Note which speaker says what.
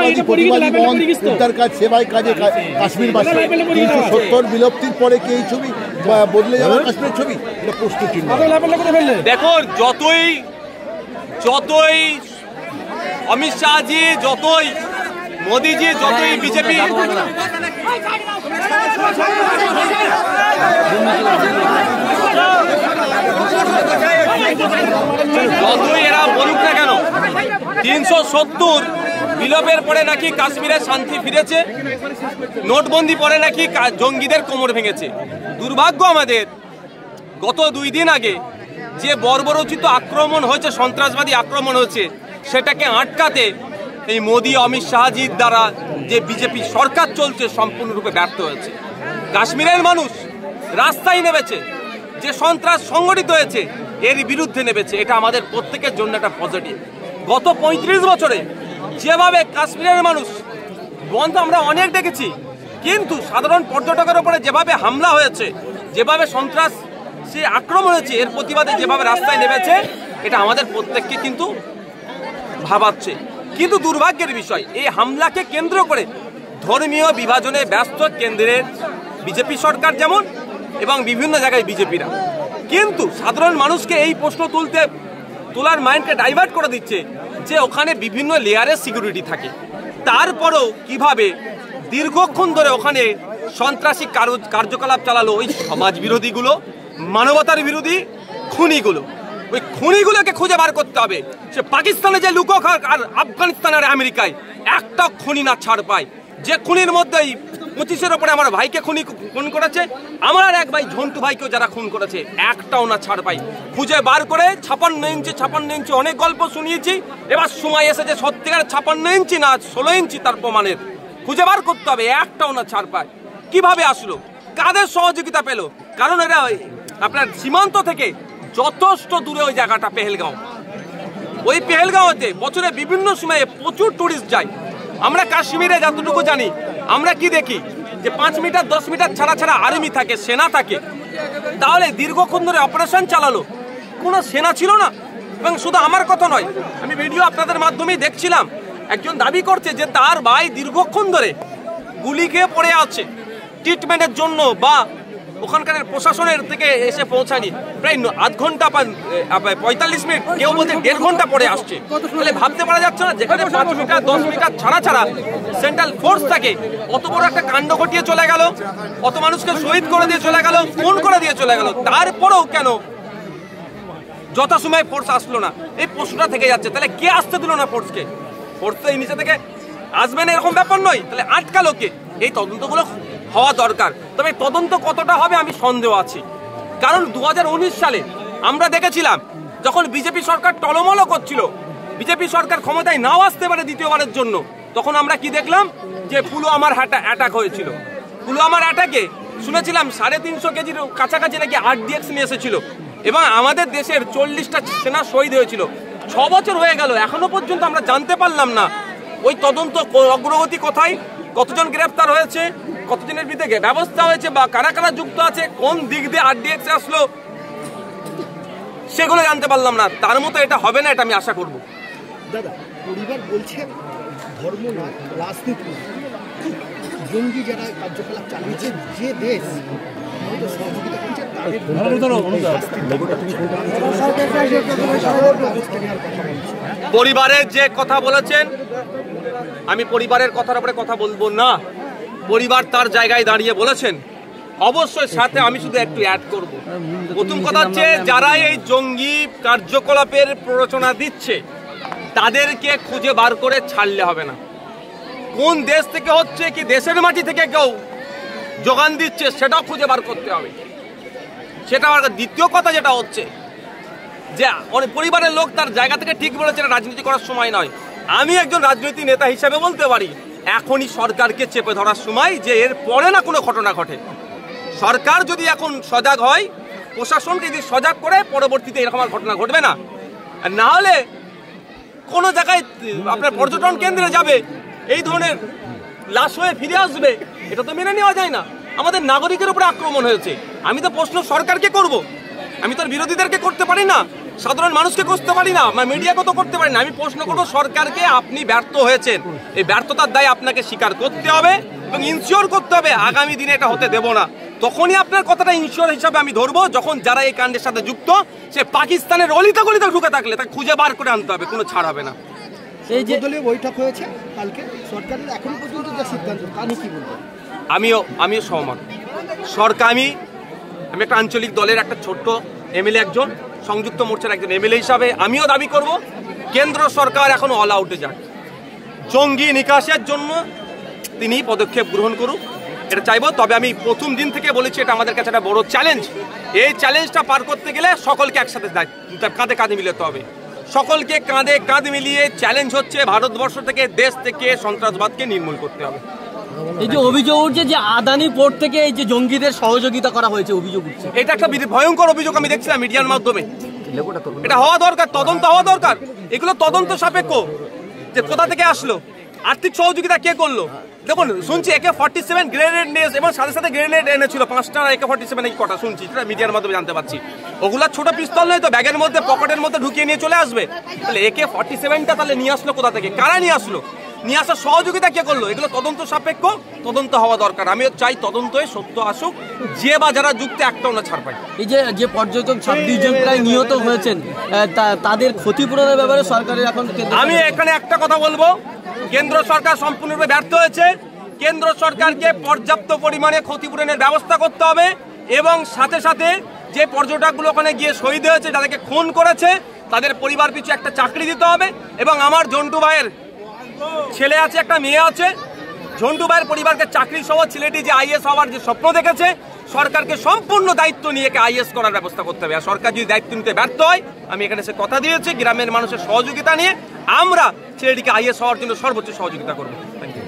Speaker 1: মানবতাবাদী প্রতিবাদী মন উদ্ধার কাজ সেবাই কাজে কাশ্মীরবাসী 370 বিলুপ্তির পরে কি এই ছবি বদলে যাবে কাশ্মীরের ছবি? এটা প্রশ্ন চিহ্ন।
Speaker 2: দেখো, যতই অমিত শাহজি, যতই মোদীজি, যতই বিজেপি যতই এরা বলুক না কেন, 370 বিলোপের পরে নাকি কাশ্মীরে শান্তি ফিরেছে, নোটবন্দি পরে নাকি জঙ্গিদের কোমর ভেঙেছে। দুর্ভাগ্য আমাদের, গত 2 দিন আগে যে বর্বরোচিত আক্রমণ হয়েছে, সন্ত্রাসবাদী আক্রমণ হয়েছে, সেটাকে আটকাতে এই মোদী অমিত শাহজির দ্বারা যে বিজেপি সরকার চলছে সম্পূর্ণরূপে ব্যর্থ হয়েছে। কাশ্মীরের মানুষ রাস্তায় নেমেছে, যে সন্ত্রাস সংগঠিত হয়েছে এর বিরুদ্ধে নেমেছে। এটা আমাদের প্রত্যেকের জন্য একটা পজিটিভ। গত 35 বছরে যেভাবে কাশ্মীরের মানুষ বন্ধ আমরা অনেক দেখেছি, কিন্তু সাধারণ পর্যটকের উপরে যেভাবে হামলা হয়েছে, যেভাবে সন্ত্রাস সে আক্রমণ হয়েছে, এর প্রতিবাদে যেভাবে রাস্তায় নেমেছে, এটা আমাদের প্রত্যেককে কিন্তু ভাবাচ্ছে। কিন্তু দুর্ভাগ্যের বিষয়, এই হামলাকে কেন্দ্র করে ধর্মীয় বিভাজনে ব্যস্ত কেন্দ্রের বিজেপি সরকার যেমন এবং বিভিন্ন জায়গায় বিজেপিরা, কিন্তু সাধারণ মানুষকে এই প্রশ্ন তোলার মাইন্ডকে ডাইভার্ট করে দিচ্ছে যে ওখানে বিভিন্ন লেয়ারের সিকিউরিটি থাকে, তারপরেও কিভাবে দীর্ঘক্ষণ ধরে ওখানে সন্ত্রাসী কার্যকলাপ চালালো ওই সমাজ বিরোধীগুলো, মানবতার বিরোধী খুনিগুলো। ওই খুনিগুলোকে খুঁজে বার করতে হবে। সে পাকিস্তানে যে লুকোক আর আফগানিস্তান আর আমেরিকায় একটা খুনি না ছাড় পায়। যে খুনির মধ্যেই 25-এর ওপরে আমার ভাইকে খুন করেছে, আমার আর এক ভাই ঝন্টু ভাইকেও যারা খুন করেছে, একটাও না ছাড় পাই। খুঁজে বার করে 56 ইঞ্চি অনেক গল্প শুনিয়েছি, এবার সময় এসেছে সত্যিকার 56 ইঞ্চি না 16 ইঞ্চি তার প্রমাণের খুঁজে বার করতে হবে। একটাও না ছাড় পায়। কিভাবে আসলো, কাদের সহযোগিতা পেল? কারণ এরা আপনার সীমান্ত থেকে যথেষ্ট দূরে ওই জায়গাটা পেহেলগাঁও। ওই পেহেলগাঁওতে বছরে বিভিন্ন সময়ে প্রচুর টুরিস্ট যায়। আমরা কাশ্মীরে যতটুকু জানি, আমরা কি দেখি যে 5 মিটার 10 মিটার ছাড়া ছাড়া আর্মি থাকে, সেনা থাকে। তাহলে দীর্ঘক্ষণ ধরে অপারেশন চালালো, কোনো সেনা ছিল না। এবং শুধু আমার কথা নয়, আমি ভিডিও আপনাদের মাধ্যমেই দেখছিলাম, একজন দাবি করছে যে তার ভাই দীর্ঘক্ষণ ধরে গুলি খেয়ে পড়ে আছে ট্রিটমেন্টের জন্য, বা ওখানকার প্রশাসনের থেকে এসে পৌঁছানি প্রায় আধ ঘন্টা 45 মিনিট, কেউ বলতে 1.5 ঘন্টা পরে আসছে। তাহলে ভাবতে পারা যাচ্ছে না, যেখানে 5 মিটার 10 মিটার ছাড়া ছাড়া সেন্ট্রাল ফোর্স থাকে, অত বড় একটা কাণ্ড ঘটিয়ে চলে গেল, অত মানুষকে শহীদ করে দিয়ে চলে গেল, খুন করে দিয়ে চলে গেল, তারপরেও কেন যথাসময়ে ফোর্স আসলো না? এই প্রশ্নটা থেকে যাচ্ছে। তাহলে কে আসতে দিল না ফোর্সকে? ফোর্স তো এই নিচে থেকে আসবে না এরকম ব্যাপার নয়, তাহলে আটকালো কে? এই তদন্তগুলো হওয়া দরকার। তবে তদন্ত কতটা হবে আমি সন্দেহ আছি, কারণ 2019 সালে আমরা দেখেছিলাম যখন বিজেপি সরকার টলমলো করছিল, বিজেপি সরকার ক্ষমতায় নাও আসতে পারে দ্বিতীয়বারের জন্য, তখন আমরা কি দেখলাম যে পুলওয়ামার অ্যাটাক হয়েছিল। পুলওয়ামার অ্যাটাকে শুনেছিলাম 350 কেজির কাছাকাছি নাকি RDX নিয়ে এসেছিল, এবং আমাদের দেশের 40টা সেনা শহীদ হয়েছিল। 6 বছর হয়ে গেল, এখনো পর্যন্ত আমরা জানতে পারলাম না ওই তদন্ত অগ্রগতি কোথায়, কতজন গ্রেফতার হয়েছে, কতজনের বিরুদ্ধে ব্যবস্থা হয়েছে, বা কারা কারা যুক্ত আছে, কোন দিক দিয়ে RDX আসলো, সেগুলো জানতে পারলাম না। তার মতো এটা হবে না, এটা আমি আশা করব।
Speaker 3: দাদা, পরিবার বলছে ধর্ম না, রাজনীতি, জঙ্গি যারা কার্যকলাপ চালিয়েছে যে দেশ সহযোগিতা করছে
Speaker 2: পরিবারের যে কথা বলেছেন, আমি পরিবারের কথার উপরে কথা বলবো না। পরিবার তার জায়গায় দাঁড়িয়ে বলেছেন, অবশ্যই সাথে আমি শুধু একটু অ্যাড করব। প্রথম কথা হচ্ছে, যারা এই জঙ্গি কার্যকলাপের প্ররোচনা দিচ্ছে তাদেরকে খুঁজে বার করে ছাড়লে হবে না। কোন দেশ থেকে হচ্ছে, কি দেশের মাটি থেকে কেউ যোগান দিচ্ছে, সেটাও খুঁজে বার করতে হবে। সেটা দ্বিতীয় কথা যেটা হচ্ছে যে পরিবারের লোক তার জায়গা থেকে ঠিক বলেছে, রাজনীতি করার সময় নয়। আমি একজন রাজনৈতিক নেতা হিসেবে বলতে পারি, এখনই সরকারকে চেপে ধরার সময়, যে এর পরে না কোনো ঘটনা ঘটে। সরকার যদি এখন সজাগ হয়, প্রশাসনকে যদি সজাগ করে, পরবর্তীতে এরকম আর ঘটনা ঘটবে না। আর না হলে কোনো জায়গায় আপনার পর্যটন কেন্দ্রে যাবে, এই ধরনের লাশ হয়ে ফিরে আসবে, এটা তো মেনে নেওয়া যায় না। আমাদের নাগরিকের উপরে আক্রমণ হয়েছে, আমি তো প্রশ্ন সরকারকে করব, আমি তো বিরোধীদেরকে করতে পারি না। সাধারণ মানুষকে করতে পারি না, মিডিয়াকে তো করতে পারি না। আমি প্রশ্ন করবো সরকারকে, আপনি ব্যর্থ হয়েছেন, এই ব্যর্থতার দায় আপনাকে স্বীকার করতে হবে এবং ইনশিওর করতে হবে আগামী দিনে এটা হতে দেব না। তখনই আপনার কথাটা ইনশিওর হিসাবে আমি ধরবো, যখন যারা এই কাণ্ডের সাথে যুক্ত সে পাকিস্তানের অলিতে গলিতে ঢুকে থাকলে তাকে খুঁজে বার করে আনতে হবে, কোনো ছাড় হবে না।
Speaker 3: এই যে দলীয় বৈঠক হয়েছে কালকে, সরকারের এখন পর্যন্ত যা সিদ্ধান্ত তা নিয়ে কি বলবো?
Speaker 2: আমিও সহমত। সরকার, আমি একটা আঞ্চলিক দলের একটা ছোট্ট এমএলএ, একজন সংযুক্ত মোর্চার একজন এমএলএ হিসাবে আমিও দাবি করব কেন্দ্র সরকার এখন অল আউটে যাক, জঙ্গি নিকাশের জন্য তিনি পদক্ষেপ গ্রহণ করুক, এটা চাইবো। তবে আমি প্রথম দিন থেকে বলেছি এটা আমাদের কাছে একটা বড় চ্যালেঞ্জ। এই চ্যালেঞ্জটা পার করতে গেলে সকলকে একসাথে কাঁধে কাঁধে মিলাতে হবে। সকলকে কাঁধে কাঁধ মিলিয়ে চ্যালেঞ্জ হচ্ছে ভারতবর্ষ থেকে, দেশ থেকে সন্ত্রাসবাদকে নির্মূল করতে হবে।
Speaker 4: এই যে অভিযোগ উঠছে যে আদানি পোর্ট থেকে এই যে জঙ্গিদের সহযোগিতা করা হয়েছে, অভিযোগ উঠছে,
Speaker 2: এটা একটা ভয়ঙ্কর অভিযোগ আমি দেখছিলাম মিডিয়ার মাধ্যমে। এটা হওয়া দরকার, তদন্ত হওয়া দরকার। এগুলো তদন্ত সাপেক্ষ যে কোথা থেকে আসলো, আর্থিক সহযোগিতা কে করলো। দেখুন, শুনছি AK-47 গ্রেনেড নিয়ে এবং সাথে সাথে গ্রেনেড এনেছিল 5টা AK-47 এই কটা শুনছি, এটা মিডিয়ার মাধ্যমে জানতে পারছি। ওগুলা ছোট পিস্তল নয় তো, ব্যাগের মধ্যে পকেটের মধ্যে ঢুকিয়ে নিয়ে চলে আসবে। তাহলে AK-47টা তাহলে নিয়ে আসলো কোথা থেকে, কারা নিয়ে আসলো, নিয়ে আসার সহযোগিতা কে করলো, এগুলো তদন্ত সাপেক্ষ, তদন্ত হওয়া দরকার। আমিও চাই তদন্ত হয়ে সত্য আসুক, যে বা যারা যুক্ত একটাও না ছাড় পায়।
Speaker 4: এই যে পর্যটক 26 জন প্রায় নিহত হয়েছেন, তাদের ক্ষতিপূরণের ব্যাপারে সরকারের এখন
Speaker 2: আমি এখানে একটা কথা বলবো, কেন্দ্র সরকার সম্পূর্ণরূপে ব্যর্থ হয়েছে। কেন্দ্র সরকারকে পর্যাপ্ত পরিমাণে ক্ষতিপূরণের ব্যবস্থা করতে হবে এবং সাথে সাথে যে পর্যটকগুলো ওখানে গিয়ে শহীদ হয়েছে, যাদেরকে খুন করেছে, তাদের পরিবার পিছু একটা চাকরি দিতে হবে। এবং আমার ঝন্টু ভাইয়ের ছেলে আছে, একটা মেয়ে আছে, ঝন্টু ভাইয়ের পরিবারকে চাকরি সহ ছেলেটি যে IAS হওয়ার যে স্বপ্ন দেখেছে, সরকারকে সম্পূর্ণ দায়িত্ব নিয়ে IAS করার ব্যবস্থা করতে হবে। আর সরকার যদি দায়িত্ব নিতে ব্যর্থ হয়, আমি এখানে সে কথা দিয়েছি, গ্রামের মানুষের সহযোগিতা নিয়ে আমরা ছেলেটিকে IAS হওয়ার জন্য সর্বোচ্চ সহযোগিতা করবো। Thank you.